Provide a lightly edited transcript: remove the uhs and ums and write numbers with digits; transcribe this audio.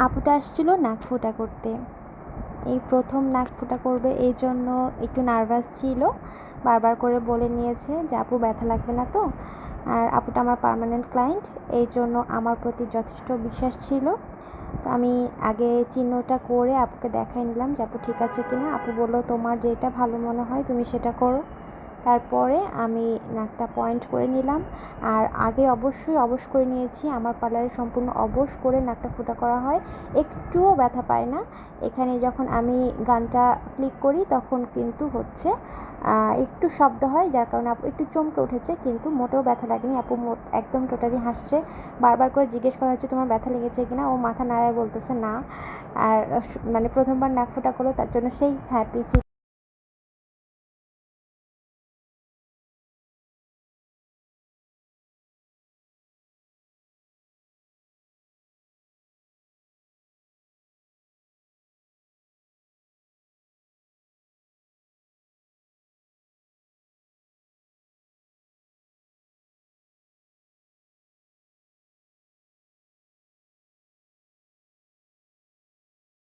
আপুটা আসছিল নাক ফুটা করতে। এই প্রথম নাক ফুটা করবে, এই জন্য একটু নার্ভাস ছিল। বারবার করে বলে নিয়েছে যে আপু ব্যথা লাগবে না তো। আর আপুটা আমার পার্মানেন্ট ক্লায়েন্ট, এই জন্য আমার প্রতি যথেষ্ট বিশ্বাস ছিল। তো আমি আগে চিহ্নটা করে আপুকে দেখাই নিলাম যে আপু ঠিক আছে কিনা। আপু বললো তোমার যেটা ভালো মনে হয় তুমি সেটা করো। তারপরে আমি নাকটা পয়েন্ট করে নিলাম। আর আগে অবশ্যই অবশ করে নিয়েছি। আমার পার্লারে সম্পূর্ণ অবশ করে নাকটা ফুটা করা হয়, একটুও ব্যথা পায় না। এখানে যখন আমি গানটা ক্লিক করি তখন কিন্তু হচ্ছে একটু শব্দ হয়, যার কারণে আপু একটু চমকে উঠেছে, কিন্তু মোটেও ব্যথা লাগেনি। আপু একদম টোটালি হাসছে। বারবার করে জিজ্ঞেস করা হচ্ছে তোমার ব্যথা লেগেছে কিনা, ও মাথা নাড়ায় বলতেছে না। আর মানে প্রথমবার নাক ফুটা করলো, তার জন্য সেই হ্যাপি ছিল।